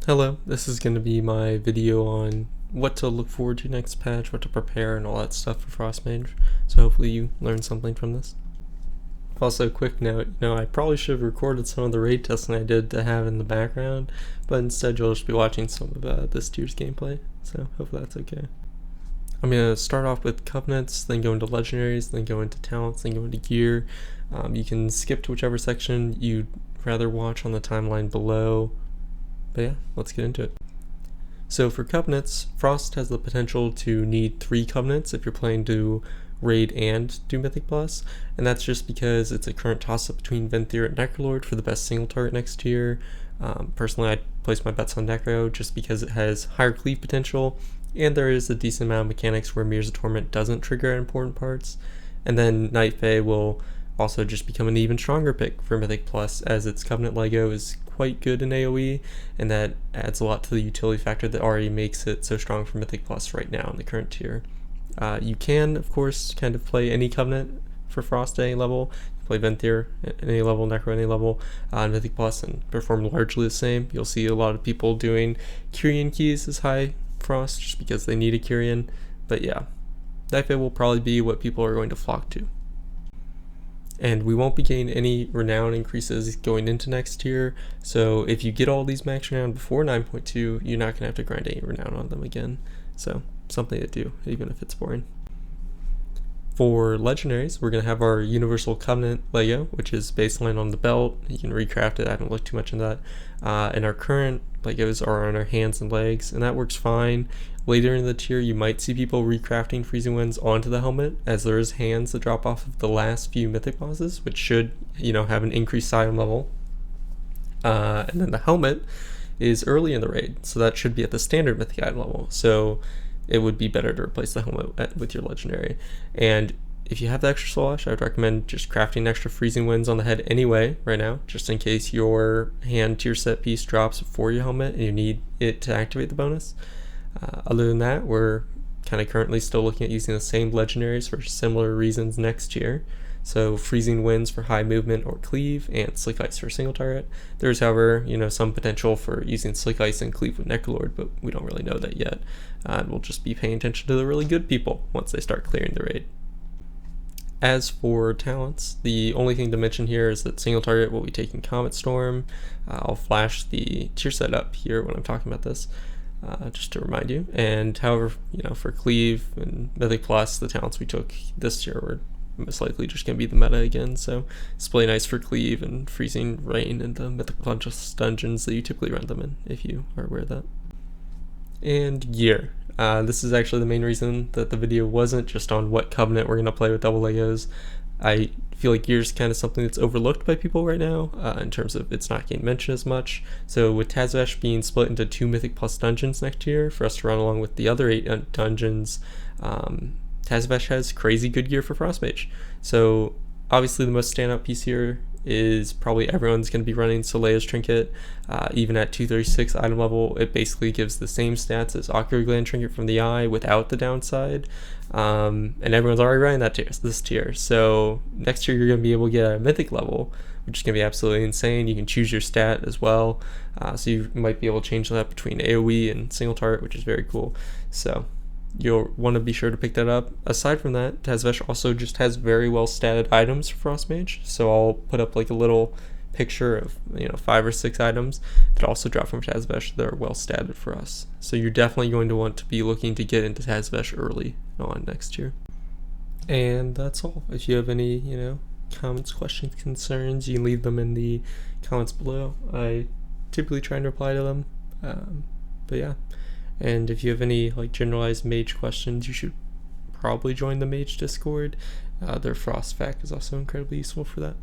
Hello, this is going to be my video on what to look forward to next patch, what to prepare, and all that stuff for Frost Mage, so hopefully you learn something from this. Also, quick note, I probably should have recorded some of the raid testing I did to have in the background, but instead you'll just be watching some of this tier's gameplay, so hopefully that's okay. I'm going to start off with Covenants, then go into Legendaries, then go into Talents, then go into Gear. You can skip to whichever section you'd rather watch on the timeline below. But yeah, let's get into it. So for Covenants, Frost has the potential to need 3 Covenants if you're planning to raid and do Mythic Plus, and that's just because it's a current toss-up between Venthyr and Necrolord for the best single target next tier. Personally, I'd place my bets on Necro just because it has higher cleave potential, and there is a decent amount of mechanics where Mirrors of Torment doesn't trigger at important parts, and then Night Fae will also just become an even stronger pick for Mythic Plus, as its Covenant Lego is quite good in AoE, and that adds a lot to the utility factor that already makes it so strong for Mythic Plus right now in the current tier. You can, of course, kind of play any Covenant for Frost at any level. You play Venthyr at any level, Necro at any level, and Mythic Plus, and perform largely the same. You'll see a lot of people doing Kyrian keys as high Frost just because they need a Kyrian, but yeah, Night Fae will probably be what people are going to flock to. And we won't be getting any renown increases going into next year, so if you get all these max renown before 9.2, you're not going to have to grind any renown on them again. So something to do, even if it's boring. For Legendaries, we're going to have our Universal Covenant Lego, which is baseline on the belt. You can recraft it, I haven't looked too much into that. And our current Legos are on our hands and legs, and that works fine. Later in the tier, you might see people recrafting Freezing Winds onto the helmet, as there is hands that drop off of the last few mythic bosses, which should, have an increased item level. And then the helmet is early in the raid, so that should be at the standard mythic item level. So it would be better to replace the helmet with your legendary. And if you have the extra soul ash, I would recommend just crafting extra Freezing Winds on the head anyway right now, just in case your hand tier set piece drops before your helmet and you need it to activate the bonus. Other than that, we're kind of currently still looking at using the same legendaries for similar reasons next year. So Freezing Winds for high movement or cleave, and Slick Ice for single target. There's, however, some potential for using Slick Ice and cleave with Necrolord, but we don't really know that yet. We'll just be paying attention to the really good people once they start clearing the raid. As for talents, the only thing to mention here is that single target will be taking Comet Storm. I'll flash the tier set up here when I'm talking about this, just to remind you. And however, for cleave and Mythic Plus, the talents we took this year were most likely just going to be the meta again, so Splay Nice for cleave and Freezing Rain in the Mythic Plus dungeons that you typically run them in, if you are aware of that. And gear. This is actually the main reason that the video wasn't just on what Covenant we're going to play with double Legos. I feel like gear is kind of something that's overlooked by people right now, in terms of it's not getting mentioned as much. So with Tazvesh being split into 2 Mythic Plus dungeons next year for us to run along with the other 8 dungeons, Tazvesh has crazy good gear for Frost Mage. So obviously the most standout piece here is probably everyone's going to be running Soleil's Trinket. Even at 236 item level, it basically gives the same stats as Ocular Gland Trinket from the eye without the downside. And everyone's already running this tier. So next year you're going to be able to get a mythic level, which is going to be absolutely insane. You can choose your stat as well. So you might be able to change that between AoE and single target, which is very cool. So you'll want to be sure to pick that up. Aside from that, Tazvesh also just has very well statted items for Frost Mage, so I'll put up like a little picture of 5 or 6 items that also drop from Tazvesh that are well statted for us. So you're definitely going to want to be looking to get into Tazvesh early on next year. And that's all. If you have any comments, questions, concerns, you can leave them in the comments below. I typically try and reply to them, but yeah. And if you have any generalized mage questions, you should probably join the mage Discord. Their Frost Fac is also incredibly useful for that.